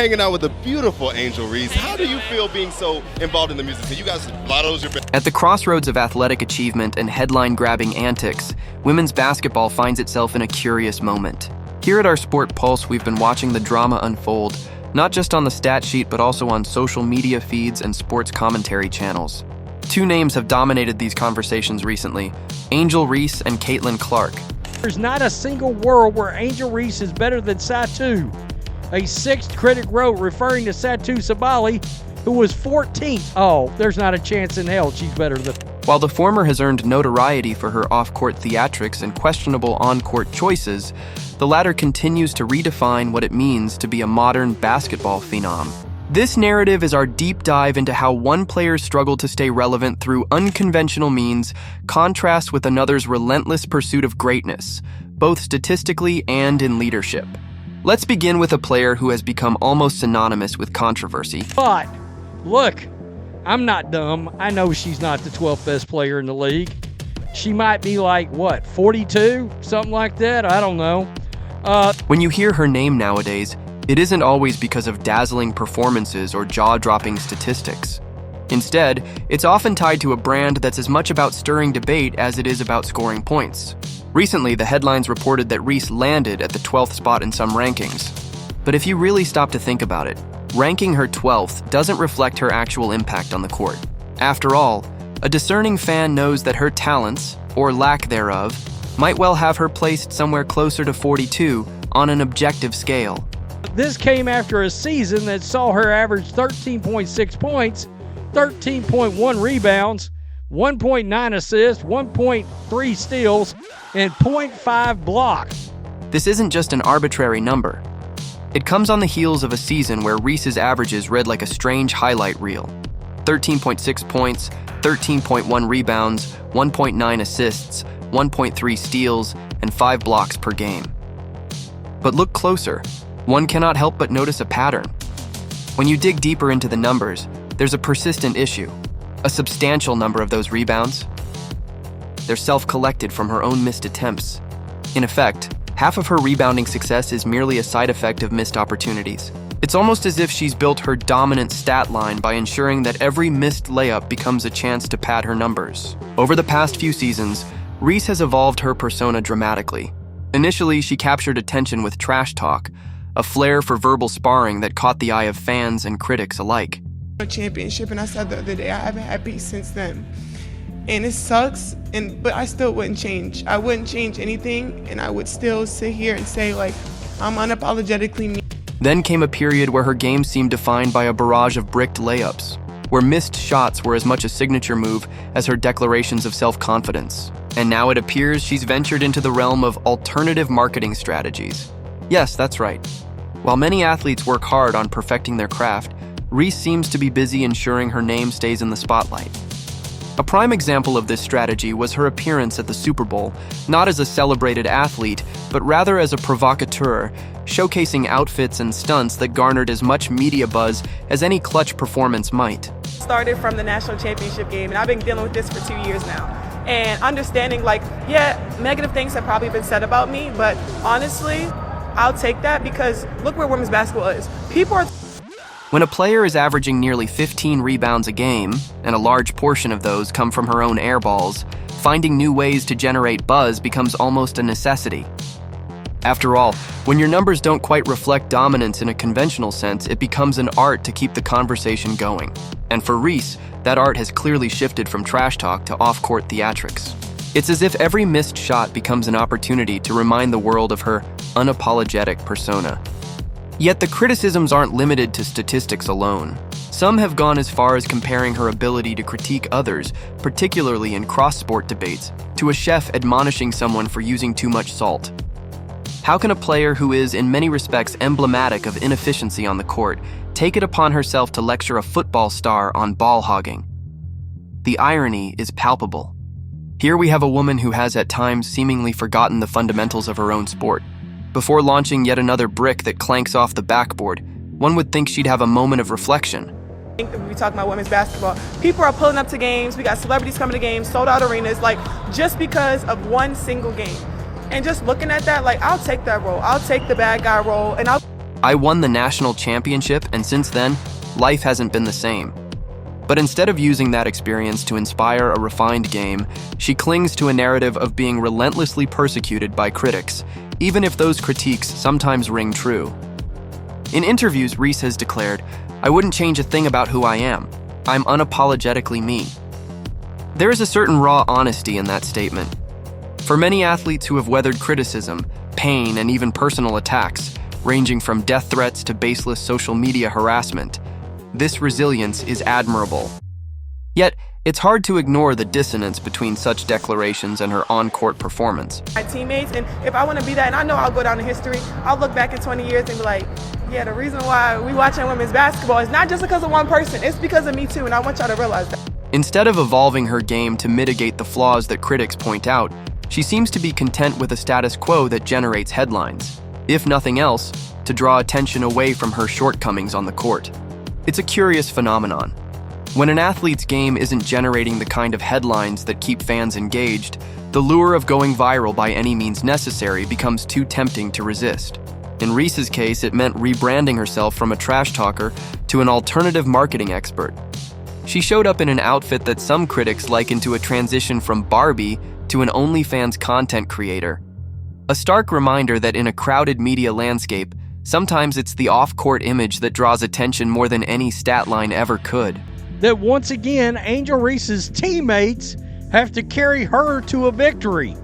Hanging out with the beautiful Angel Reese. How do you feel being so involved in the music scene? You guys, Lotto's your best. At the crossroads of athletic achievement and headline-grabbing antics, women's basketball finds itself in a curious moment. Here at our Sport Pulse, we've been watching the drama unfold, not just on the stat sheet, but also on social media feeds and sports commentary channels. Two names have dominated these conversations recently: Angel Reese and Caitlin Clark. There's not a single world where Angel Reese is better than Satu. A sixth critic wrote, referring to Satu Sabali, who was 14th. Oh, there's not a chance in hell she's better than. While the former has earned notoriety for her off-court theatrics and questionable on-court choices, the latter continues to redefine what it means to be a modern basketball phenom. This narrative is our deep dive into how one player's struggle to stay relevant through unconventional means contrasts with another's relentless pursuit of greatness, both statistically and in leadership. Let's begin with a player who has become almost synonymous with controversy. But, look, I'm not dumb. I know she's not the 12th best player in the league. She might be like, what, 42? Something like that? I don't know. When you hear her name nowadays, it isn't always because of dazzling performances or jaw-dropping statistics. Instead, it's often tied to a brand that's as much about stirring debate as it is about scoring points. Recently, the headlines reported that Reese landed at the 12th spot in some rankings. But if you really stop to think about it, ranking her 12th doesn't reflect her actual impact on the court. After all, a discerning fan knows that her talents, or lack thereof, might well have her placed somewhere closer to 42 on an objective scale. This came after a season that saw her average 13.6 points, 13.1 rebounds, 1.9 assists, 1.3 steals, and 0.5 blocks. This isn't just an arbitrary number. It comes on the heels of a season where Reese's averages read like a strange highlight reel. 13.6 points, 13.1 rebounds, 1.9 assists, 1.3 steals, and 5 blocks per game. But look closer. One cannot help but notice a pattern. When you dig deeper into the numbers, there's a persistent issue. A substantial number of those rebounds, they're self-collected from her own missed attempts. In effect, half of her rebounding success is merely a side effect of missed opportunities. It's almost as if she's built her dominant stat line by ensuring that every missed layup becomes a chance to pad her numbers. Over the past few seasons, Reese has evolved her persona dramatically. Initially, she captured attention with trash talk, a flair for verbal sparring that caught the eye of fans and critics alike. Championship, and I said the other day I haven't had peace since then, and it sucks, but I still wouldn't change. I wouldn't change anything, and I would still sit here and say, like, I'm unapologetically me. Then came a period where her game seemed defined by a barrage of bricked layups, where missed shots were as much a signature move as her declarations of self-confidence. And now it appears she's ventured into the realm of alternative marketing strategies. Yes, that's right. While many athletes work hard on perfecting their craft, Reese seems to be busy ensuring her name stays in the spotlight. A prime example of this strategy was her appearance at the Super Bowl, not as a celebrated athlete, but rather as a provocateur, showcasing outfits and stunts that garnered as much media buzz as any clutch performance might. Started from the national championship game, and I've been dealing with this for 2 years now. And understanding, like, yeah, negative things have probably been said about me, but honestly, I'll take that because look where women's basketball is. People are... When a player is averaging nearly 15 rebounds a game, and a large portion of those come from her own airballs, finding new ways to generate buzz becomes almost a necessity. After all, when your numbers don't quite reflect dominance in a conventional sense, it becomes an art to keep the conversation going. And for Reese, that art has clearly shifted from trash talk to off-court theatrics. It's as if every missed shot becomes an opportunity to remind the world of her unapologetic persona. Yet the criticisms aren't limited to statistics alone. Some have gone as far as comparing her ability to critique others, particularly in cross-sport debates, to a chef admonishing someone for using too much salt. How can a player who is, in many respects, emblematic of inefficiency on the court, take it upon herself to lecture a football star on ball hogging? The irony is palpable. Here we have a woman who has at times seemingly forgotten the fundamentals of her own sport. Before launching yet another brick that clanks off the backboard, one would think she'd have a moment of reflection. We talk about women's basketball. People are pulling up to games. We got celebrities coming to games, sold out arenas, like just because of one single game. And just looking at that, like, I'll take that role. I'll take the bad guy role, and I won the national championship, and since then, life hasn't been the same. But instead of using that experience to inspire a refined game, she clings to a narrative of being relentlessly persecuted by critics, even if those critiques sometimes ring true. In interviews, Reese has declared, "I wouldn't change a thing about who I am. I'm unapologetically me." There is a certain raw honesty in that statement. For many athletes who have weathered criticism, pain, and even personal attacks, ranging from death threats to baseless social media harassment, this resilience is admirable. Yet, it's hard to ignore the dissonance between such declarations and her on-court performance. My teammates, and if I want to be that, and I know I'll go down in history, I'll look back in 20 years and be like, yeah, the reason why we watching women's basketball is not just because of one person, it's because of me too, and I want y'all to realize that. Instead of evolving her game to mitigate the flaws that critics point out, she seems to be content with a status quo that generates headlines, if nothing else, to draw attention away from her shortcomings on the court. It's a curious phenomenon. When an athlete's game isn't generating the kind of headlines that keep fans engaged, the lure of going viral by any means necessary becomes too tempting to resist. In Reese's case, it meant rebranding herself from a trash talker to an alternative marketing expert. She showed up in an outfit that some critics liken to a transition from Barbie to an OnlyFans content creator. A stark reminder that in a crowded media landscape, sometimes it's the off-court image that draws attention more than any stat line ever could. That once again, Angel Reese's teammates have to carry her to a victory.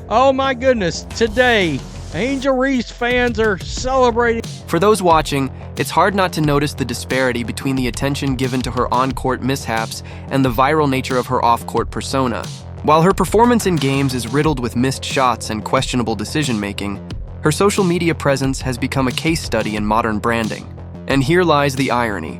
Oh my goodness, today, Angel Reese fans are celebrating. For those watching, it's hard not to notice the disparity between the attention given to her on-court mishaps and the viral nature of her off-court persona. While her performance in games is riddled with missed shots and questionable decision-making, her social media presence has become a case study in modern branding. And here lies the irony.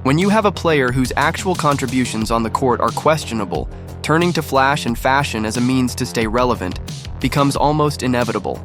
When you have a player whose actual contributions on the court are questionable, turning to flash and fashion as a means to stay relevant becomes almost inevitable.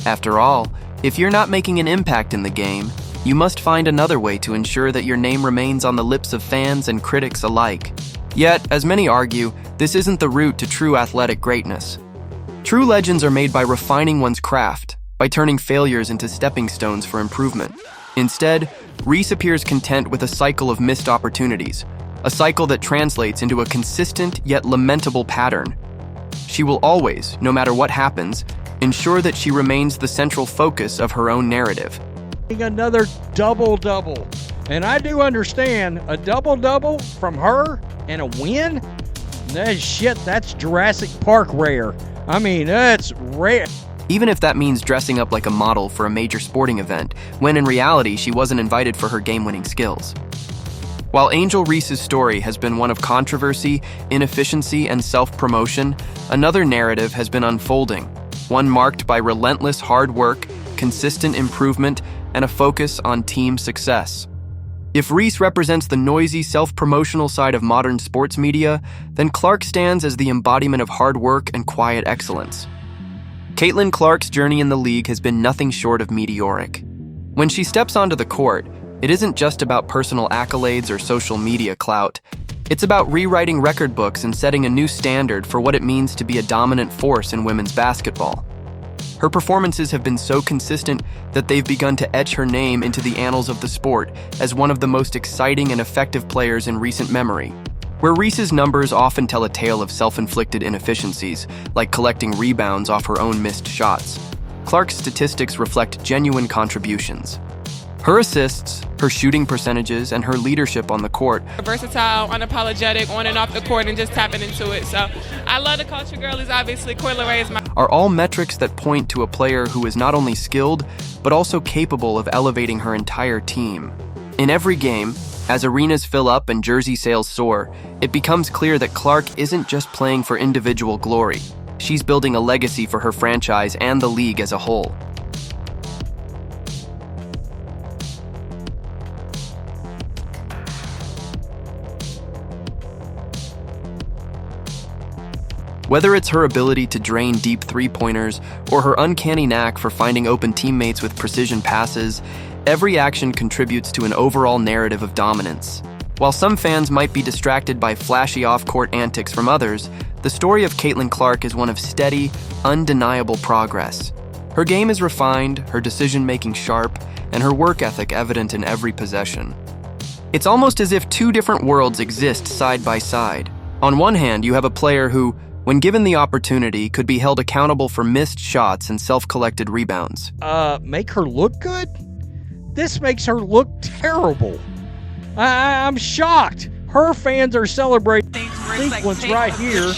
After all, if you're not making an impact in the game, you must find another way to ensure that your name remains on the lips of fans and critics alike. Yet, as many argue, this isn't the route to true athletic greatness. True legends are made by refining one's craft, by turning failures into stepping stones for improvement. Instead, Reese appears content with a cycle of missed opportunities, a cycle that translates into a consistent yet lamentable pattern. She will always, no matter what happens, ensure that she remains the central focus of her own narrative. Another double-double. And I do understand a double-double from her and a win? That's Jurassic Park rare. I mean, that's rare. Even if that means dressing up like a model for a major sporting event, when in reality she wasn't invited for her game-winning skills. While Angel Reese's story has been one of controversy, inefficiency, and self-promotion, another narrative has been unfolding, one marked by relentless hard work, consistent improvement, and a focus on team success. If Reese represents the noisy, self-promotional side of modern sports media, then Clark stands as the embodiment of hard work and quiet excellence. Caitlin Clark's journey in the league has been nothing short of meteoric. When she steps onto the court, it isn't just about personal accolades or social media clout. It's about rewriting record books and setting a new standard for what it means to be a dominant force in women's basketball. Her performances have been so consistent that they've begun to etch her name into the annals of the sport as one of the most exciting and effective players in recent memory. Where Reese's numbers often tell a tale of self-inflicted inefficiencies, like collecting rebounds off her own missed shots, Clark's statistics reflect genuine contributions. Her assists, her shooting percentages, and her leadership on the court versatile, unapologetic, on and off the court, and just tapping into it. So I love the culture girl is obviously Coyle is my are all metrics that point to a player who is not only skilled, but also capable of elevating her entire team. In every game, as arenas fill up and jersey sales soar, it becomes clear that Clark isn't just playing for individual glory. She's building a legacy for her franchise and the league as a whole. Whether it's her ability to drain deep three-pointers or her uncanny knack for finding open teammates with precision passes, every action contributes to an overall narrative of dominance. While some fans might be distracted by flashy off-court antics from others, the story of Caitlin Clark is one of steady, undeniable progress. Her game is refined, her decision-making sharp, and her work ethic evident in every possession. It's almost as if two different worlds exist side by side. On one hand, you have a player who, when given the opportunity, could be held accountable for missed shots and self-collected rebounds. Make her look good? This makes her look terrible. I'm shocked. Her fans are celebrating sequence right here.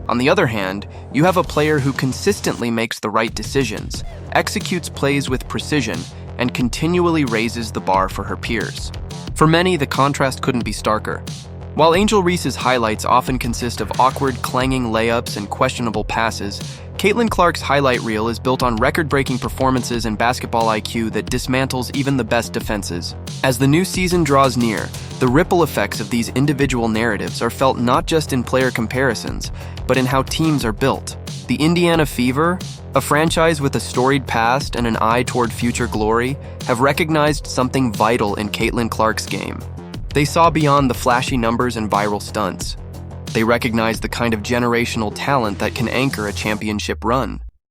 On the other hand, you have a player who consistently makes the right decisions, executes plays with precision, and continually raises the bar for her peers. For many, the contrast couldn't be starker. While Angel Reese's highlights often consist of awkward, clanging layups and questionable passes, Caitlin Clark's highlight reel is built on record-breaking performances and basketball IQ that dismantles even the best defenses. As the new season draws near, the ripple effects of these individual narratives are felt not just in player comparisons, but in how teams are built. The Indiana Fever, a franchise with a storied past and an eye toward future glory, have recognized something vital in Caitlin Clark's game. They saw beyond the flashy numbers and viral stunts. They recognized the kind of generational talent that can anchor a championship run.